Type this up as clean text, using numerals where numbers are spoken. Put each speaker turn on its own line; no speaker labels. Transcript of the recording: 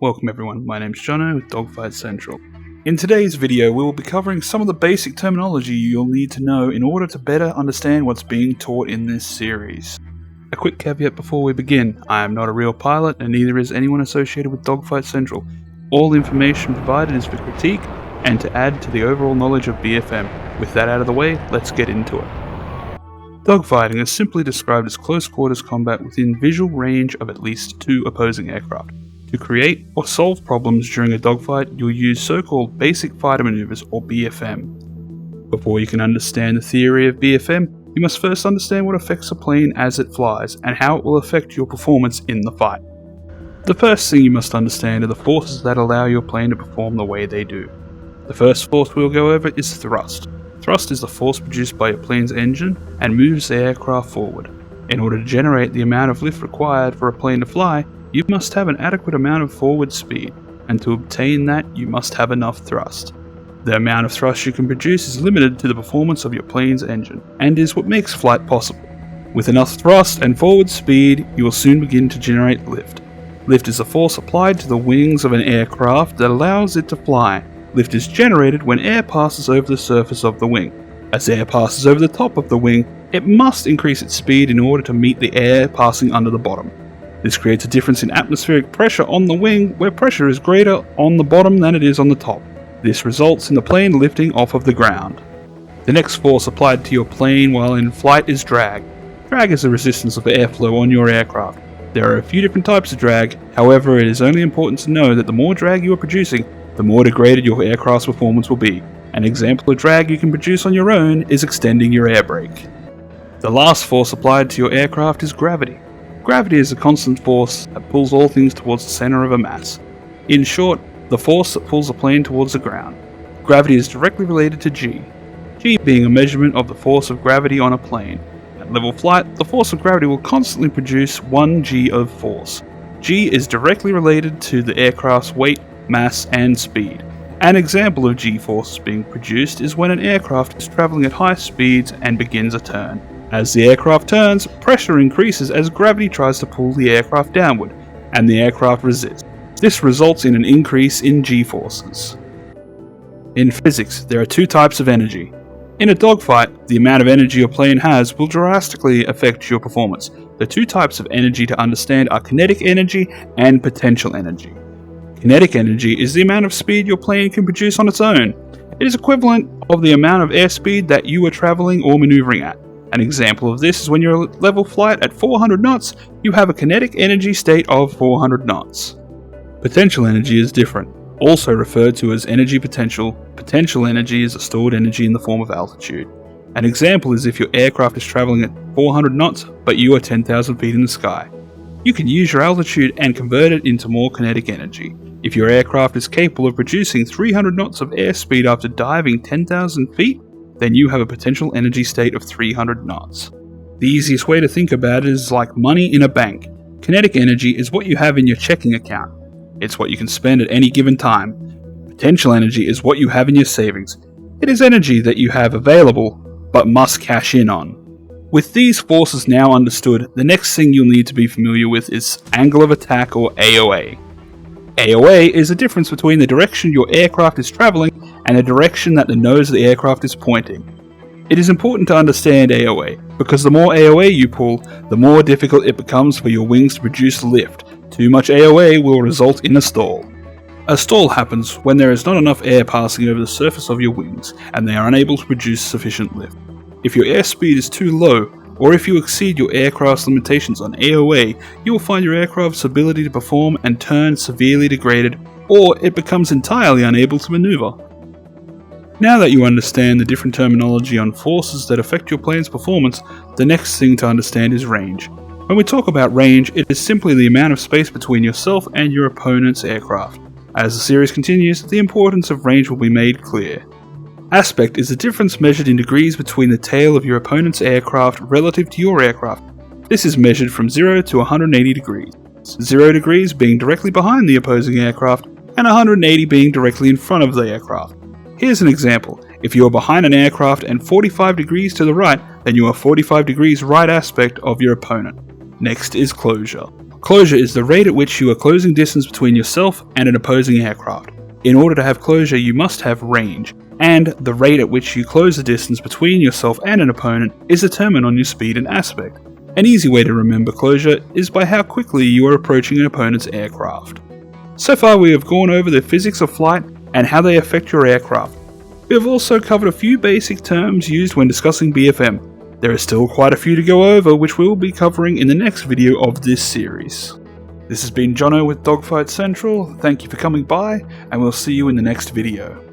Welcome everyone, my name's Jono with Dogfight Central. In today's video we will be covering some of the basic terminology you'll need to know in order to better understand what's being taught in this series. A quick caveat before we begin, I am not a real pilot and neither is anyone associated with Dogfight Central. All information provided is for critique and to add to the overall knowledge of BFM. With that out of the way, let's get into it. Dogfighting is simply described as close quarters combat within visual range of at least two opposing aircraft. To create or solve problems during a dogfight, you'll use so-called basic fighter maneuvers or BFM. Before you can understand the theory of BFM, you must first understand what affects a plane as it flies and how it will affect your performance in the fight. The first thing you must understand are the forces that allow your plane to perform the way they do. The first force we'll go over is thrust. Thrust is the force produced by your plane's engine and moves the aircraft forward. In order to generate the amount of lift required for a plane to fly, you must have an adequate amount of forward speed, and to obtain that you must have enough thrust. The amount of thrust you can produce is limited to the performance of your plane's engine, and is what makes flight possible. With enough thrust and forward speed, you will soon begin to generate lift. Lift is a force applied to the wings of an aircraft that allows it to fly. Lift is generated when air passes over the surface of the wing. As air passes over the top of the wing, it must increase its speed in order to meet the air passing under the bottom. This creates a difference in atmospheric pressure on the wing, where pressure is greater on the bottom than it is on the top. This results in the plane lifting off of the ground. The next force applied to your plane while in flight is drag. Drag is the resistance of airflow on your aircraft. There are a few different types of drag, however it is only important to know that the more drag you are producing, the more degraded your aircraft's performance will be. An example of drag you can produce on your own is extending your air brake. The last force applied to your aircraft is gravity. Gravity is a constant force that pulls all things towards the center of a mass. In short, the force that pulls a plane towards the ground. Gravity is directly related to G. G being a measurement of the force of gravity on a plane. At level flight, the force of gravity will constantly produce 1 G of force. G is directly related to the aircraft's weight, mass, and speed. An example of G-force being produced is when an aircraft is traveling at high speeds and begins a turn. As the aircraft turns, pressure increases as gravity tries to pull the aircraft downward, and the aircraft resists. This results in an increase in G-forces. In physics, there are two types of energy. In a dogfight, the amount of energy your plane has will drastically affect your performance. The two types of energy to understand are kinetic energy and potential energy. Kinetic energy is the amount of speed your plane can produce on its own. It is equivalent of the amount of airspeed that you are traveling or maneuvering at. An example of this is when you're at level flight at 400 knots, you have a kinetic energy state of 400 knots. Potential energy is different. Also referred to as energy potential, potential energy is a stored energy in the form of altitude. An example is if your aircraft is traveling at 400 knots, but you are 10,000 feet in the sky. You can use your altitude and convert it into more kinetic energy. If your aircraft is capable of producing 300 knots of airspeed after diving 10,000 feet, then you have a potential energy state of 300 knots. The easiest way to think about it is like money in a bank. Kinetic energy is what you have in your checking account. It's what you can spend at any given time. Potential energy is what you have in your savings. It is energy that you have available, but must cash in on. With these forces now understood, the next thing you'll need to be familiar with is angle of attack or AOA. AOA is the difference between the direction your aircraft is traveling and the direction that the nose of the aircraft is pointing. It is important to understand AOA, because the more AOA you pull, the more difficult it becomes for your wings to produce lift. Too much AOA will result in a stall. A stall happens when there is not enough air passing over the surface of your wings, and they are unable to produce sufficient lift. If your airspeed is too low, or if you exceed your aircraft's limitations on AOA, you will find your aircraft's ability to perform and turn severely degraded, or it becomes entirely unable to maneuver. Now that you understand the different terminology on forces that affect your plane's performance, the next thing to understand is range. When we talk about range, it is simply the amount of space between yourself and your opponent's aircraft. As the series continues, the importance of range will be made clear. Aspect is the difference measured in degrees between the tail of your opponent's aircraft relative to your aircraft. This is measured from 0 to 180 degrees. 0 degrees being directly behind the opposing aircraft, and 180 being directly in front of the aircraft. Here's an example. If you are behind an aircraft and 45 degrees to the right, then you are 45 degrees right aspect of your opponent. Next is closure. Closure is the rate at which you are closing distance between yourself and an opposing aircraft. In order to have closure, you must have range, and the rate at which you close the distance between yourself and an opponent is determined on your speed and aspect. An easy way to remember closure is by how quickly you are approaching an opponent's aircraft. So far we have gone over the physics of flight and how they affect your aircraft. We have also covered a few basic terms used when discussing BFM. There is still quite a few to go over, which we will be covering in the next video of this series. This has been Jono with Dogfight Central. Thank you for coming by, and we'll see you in the next video.